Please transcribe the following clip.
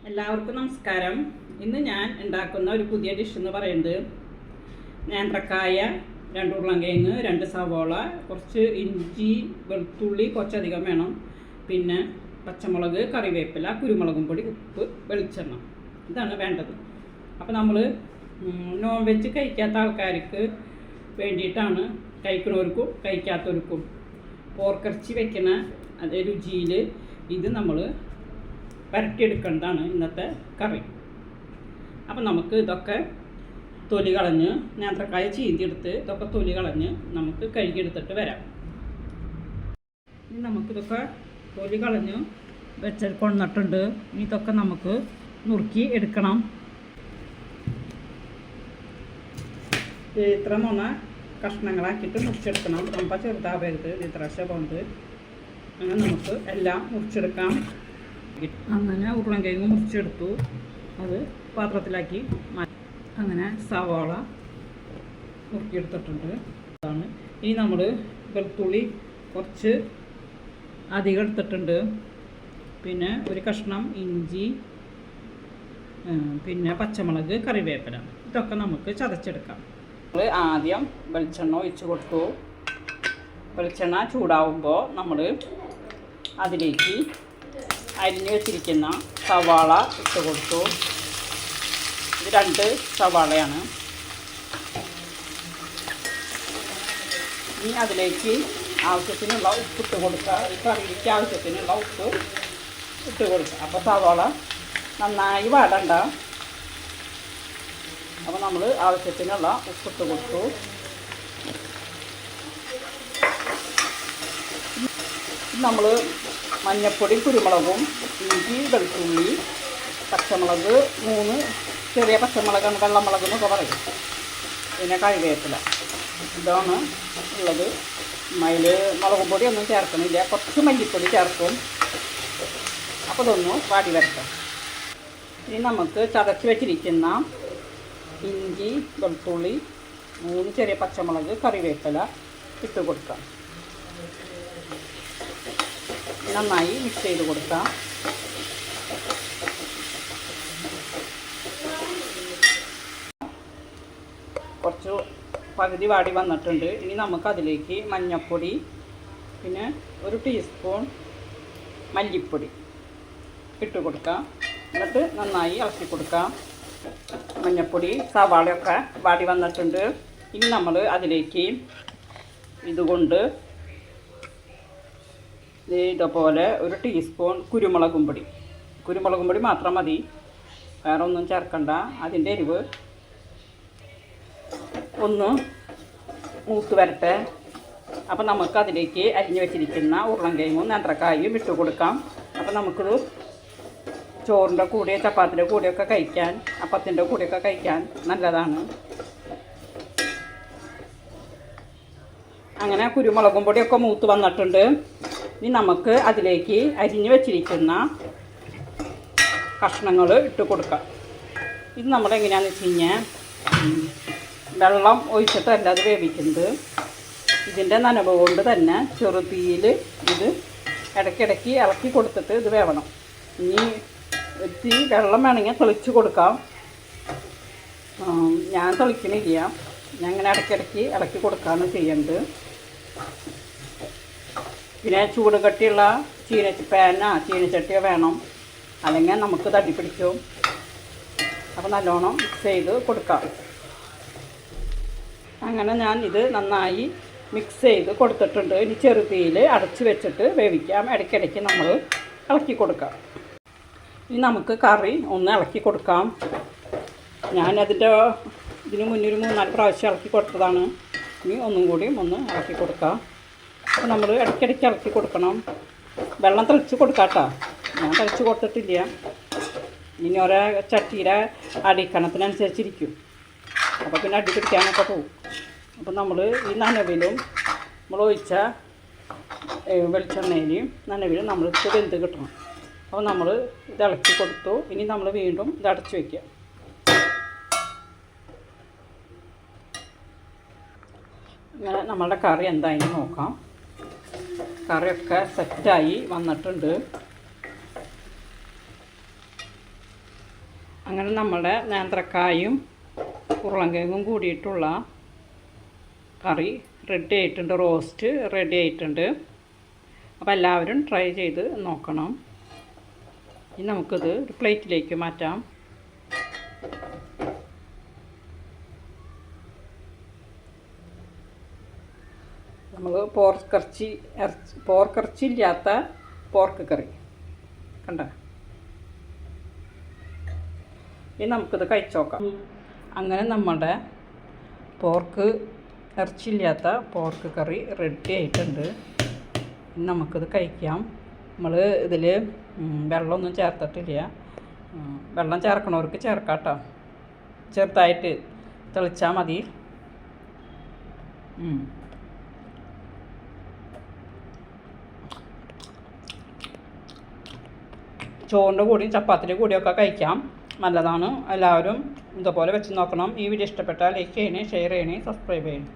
എല്ലാവർക്കും നമസ്കാരം. ഇന്ന് ഞാൻ ഉണ്ടാക്കുന്ന ഒരു പുതിയ ഡിഷ് എന്ന് പറയുന്നത് നേന്ത്രക്കായ, 2 ഉരുളൻകിഴങ്ങ്, 2 സവോള, കുറച്ച് ഇഞ്ചി, വെളുത്തുള്ളി കുറച്ചധികം വേണം, പിന്നെ പച്ചമുളക്, കറിവേപ്പില, കുരുമുളകും പൊടി, ഉപ്പ്, വെളിച്ചെണ്ണ. ഇതാണ് വേണ്ടത്. അപ്പോൾ നമ്മൾ നോൺ വെജ് കഴിക്കാത്ത ആൾക്കാർക്ക് വേണ്ടിയിട്ടാണ്, കഴിക്കുന്നവർക്കും കഴിക്കാത്തവർക്കും പോർക്കിറച്ചി വെക്കുന്ന അതേ രുചിയിൽ ഇത് നമ്മൾ വരട്ടിയെടുക്കേണ്ടതാണ് ഇന്നത്തെ കറി. അപ്പം നമുക്ക് ഇതൊക്കെ തൊലി കളഞ്ഞ്, നേന്ത്രക്കായ ചീന്തിയെടുത്ത് ഇതൊക്കെ തൊലി കളഞ്ഞ് നമുക്ക് കഴുകിയെടുത്തിട്ട് വരാം. ഇനി നമുക്കിതൊക്കെ തൊലി കളഞ്ഞ് വെച്ച് കൊണ്ടിട്ടുണ്ട്. ഇനി ഇതൊക്കെ നമുക്ക് നുറുക്കി എടുക്കണം. ഇത്ര 3 കഷ്ണങ്ങളാക്കിയിട്ട് മുറിച്ചെടുക്കണം. നമ്മൾ ചെറുതാവരുത്, ഇത്ര പോകരുത്. അങ്ങനെ നമുക്ക് എല്ലാം മുറിച്ചെടുക്കാം. അങ്ങനെ ഉരുളൻകിഴങ്ങ് മുറിച്ചെടുത്തു, അത് പാത്രത്തിലാക്കി മാറ്റി. അങ്ങനെ സവാള മുറുക്കിയെടുത്തിട്ടുണ്ട്. അതാണ്. ഇനി നമ്മൾ വെളുത്തുള്ളി കുറച്ച് അധികം എടുത്തിട്ടുണ്ട്, പിന്നെ ഒരു കഷ്ണം ഇഞ്ചി, പിന്നെ പച്ചമുളക്, കറിവേപ്പില, ഇതൊക്കെ നമുക്ക് ചതച്ചെടുക്കാം. നമ്മൾ ആദ്യം വെളിച്ചെണ്ണ ഒഴിച്ച് കൊടുത്തു. വെളിച്ചെണ്ണ ചൂടാവുമ്പോൾ നമ്മൾ അതിലേക്ക് അരിഞ്ഞ് വെച്ചിരിക്കുന്ന സവാള ഇട്ട് കൊടുത്തു. ഇത് 2 സവാളയാണ്. ഇനി അതിലേക്ക് ആവശ്യത്തിനുള്ള ഉപ്പ് ഇട്ട് കൊടുക്കുക. ഈ കറിക്ക് ആവശ്യത്തിനുള്ള ഉപ്പ് ഇട്ട് കൊടുക്കുക. അപ്പോൾ സവാള നന്നായി വാടണ്ട. അപ്പോൾ നമ്മൾ ആവശ്യത്തിനുള്ള ഉപ്പിട്ട് കൊടുത്തു. നമ്മൾ മഞ്ഞൾപ്പൊടി, കുരുമുളകും, ഇഞ്ചി, വെളുത്തുള്ളി, പച്ചമുളക്, 3 ചെറിയ പച്ചമുളകാണ്, വെള്ളമുളക് എന്നൊക്കെ പറയും, പിന്നെ കറിവേപ്പില, ഇതാണ് ഉള്ളത്. അതിൽ മുളക് പൊടി ഒന്നും ചേർക്കണില്ല, കുറച്ച് മല്ലിപ്പൊടി ചേർക്കും. അപ്പോൾ ഇതൊന്ന് വാടി വരട്ടെ. ഇനി നമുക്ക് ചതച്ച് വെച്ചിരിക്കുന്ന ഇഞ്ചി, വെളുത്തുള്ളി, 3 ചെറിയ പച്ചമുളക്, കറിവേപ്പില ഇട്ട് കൊടുക്കാം. നന്നായി മിക്സ് ചെയ്ത് കൊടുക്കാം. കുറച്ച് പകുതി വാടി വന്നിട്ടുണ്ട്. ഇനി നമുക്കതിലേക്ക് മഞ്ഞൾപ്പൊടി, പിന്നെ 1 ടീസ്പൂൺ മല്ലിപ്പൊടി ഇട്ട് കൊടുക്കാം. എന്നിട്ട് നന്നായി ഇളക്കി കൊടുക്കാം. മഞ്ഞൾപ്പൊടി, സവാളയൊക്കെ വാടി വന്നിട്ടുണ്ട്. ഇനി നമ്മൾ അതിലേക്ക് ഇതുകൊണ്ട് ഇതുപോലെ 1 ടീസ്പൂൺ കുരുമുളകും പൊടി മാത്രം മതി, വേറെ ഒന്നും ചേർക്കണ്ട. അതിൻ്റെ എരിവ് ഒന്ന് മൂത്ത് വരട്ടെ. അപ്പോൾ നമുക്ക് അതിലേക്ക് അരിഞ്ഞു വെച്ചിരിക്കുന്ന ഉരുളൻകിഴങ്ങും നേന്ത്രക്കായും ഇട്ട് കൊടുക്കാം. അപ്പോൾ നമുക്കിത് ചോറിൻ്റെ കൂടെ, ചപ്പാത്തിൻ്റെ കൂടെയൊക്കെ കഴിക്കാൻ, അപ്പത്തിൻ്റെ കൂടെയൊക്കെ കഴിക്കാൻ നല്ലതാണ്. അങ്ങനെ കുരുമുളകും പൊടിയൊക്കെ മൂത്ത് വന്നിട്ടുണ്ട്. ഇനി നമുക്ക് അതിലേക്ക് അരിഞ്ഞു വെച്ചിരിക്കുന്ന കഷ്ണങ്ങൾ ഇട്ട് കൊടുക്കാം. ഇത് നമ്മളെങ്ങനെയാണെന്ന് വെച്ച് കഴിഞ്ഞാൽ വെള്ളം ഒഴിച്ചിട്ടല്ല അത് വേവിക്കുന്നത്. ഇതിൻ്റെ നനവ് കൊണ്ട് തന്നെ ചെറുതീയിൽ ഇത് ഇടയ്ക്കിടയ്ക്ക് ഇളക്കി കൊടുത്തിട്ട് ഇത് വേവണം. ഇനി ഇത്തിരി വെള്ളം വേണമെങ്കിൽ തെളിച്ച് കൊടുക്കാം. ഞാൻ തെളിക്കണില്ല, ഞാൻ ഇങ്ങനെ ഇടയ്ക്കിടയ്ക്ക് ഇളക്കി കൊടുക്കുകയാണ് ചെയ്യേണ്ടത്. പിന്നെ ചൂട് കട്ടിയുള്ള ചീനച്ചട്ടിയോ വേണം, അല്ലെങ്കിൽ നമുക്ക് തടി പിടിക്കും. അപ്പോൾ നല്ലോണം മിക്സ് ചെയ്ത് കൊടുക്കാം. അങ്ങനെ ഞാൻ ഇത് നന്നായി മിക്സ് ചെയ്ത് കൊടുത്തിട്ടുണ്ട്. ഇനി ചെറുതീയിൽ അടച്ച് വെച്ചിട്ട് വേവിക്കാം. ഇടയ്ക്കിടയ്ക്ക് നമ്മൾ ഇളക്കി കൊടുക്കാം. ഇനി നമുക്ക് കറി ഒന്ന് ഇളക്കി കൊടുക്കാം. ഇതിന് മുന്നേ 3-4 പ്രാവശ്യം ഇളക്കി കൊടുത്തതാണ്. ഇനി ഒന്നും കൂടി ഒന്ന് ഇളക്കി കൊടുക്കാം. അപ്പോൾ നമ്മൾ ഇടയ്ക്കിടയ്ക്ക് ഇളക്കി കൊടുക്കണം. വെള്ളം തെളിച്ച് കൊടുക്കാം കേട്ടോ. ഞാൻ തെളിച്ച് കൊടുത്തിട്ടില്ല. ഇനി ഓരോ ചട്ടിയുടെ അടിക്കണത്തിനനുസരിച്ചിരിക്കും. അപ്പോൾ പിന്നെ അടി പിടിക്കാനൊക്കെ പോകും. അപ്പോൾ നമ്മൾ ഈ നനവിലും നമ്മൾ ഒഴിച്ച വെളിച്ചെണ്ണയിലും നനവിലും നമ്മൾ ഇത് വെന്ത് കിട്ടണം. അപ്പോൾ നമ്മൾ ഇത് ഇളക്കി കൊടുത്തു. ഇനി നമ്മൾ വീണ്ടും ഇത് അടച്ച് വയ്ക്കുക. ഇങ്ങനെ നമ്മളുടെ കറി എന്തായാലും നോക്കാം. കറിയൊക്കെ സെറ്റായി വന്നിട്ടുണ്ട്. അങ്ങനെ നമ്മുടെ നേന്ത്രക്കായും ഉരുളൻകിഴങ്ങും കൂടിയിട്ടുള്ള കറി റെഡി ആയിട്ടുണ്ട്. റോസ്റ്റ് റെഡി ആയിട്ടുണ്ട്. അപ്പോൾ എല്ലാവരും ട്രൈ ചെയ്ത് നോക്കണം. ഇനി നമുക്കിത് ഒരു പ്ലേറ്റിലേക്ക് മാറ്റാം. നമ്മൾ പോർക്കിറച്ചി ഇല്ലാത്ത പോർക്ക് കറി കണ്ട. ഇനി നമുക്കിത് കഴിച്ചു നോക്കാം. അങ്ങനെ നമ്മുടെ ഇറച്ചിയില്ലാത്ത പോർക്ക് കറി റെഡി ആയിട്ടുണ്ട്. ഇനി നമുക്കിത് കഴിക്കാം. നമ്മൾ ഇതിൽ വെള്ളമൊന്നും ചേർത്തിട്ടില്ല. വെള്ളം ചേർക്കണവർക്ക് ചേർക്കാം കേട്ടോ. ചെറുതായിട്ട് തെളിച്ചാൽ മതി. ചോറിൻ്റെ കൂടിയും ചപ്പാത്തിൻ്റെ കൂടിയൊക്കെ കഴിക്കാം. നല്ലതാണ്. എല്ലാവരും ഇതുപോലെ വെച്ച് നോക്കണം. ഈ വീഡിയോ ഇഷ്ടപ്പെട്ടാൽ ലൈക്ക് ചെയ്യണേ, ഷെയർ ചെയ്യണേ, സബ്സ്ക്രൈബ് ചെയ്യണേ.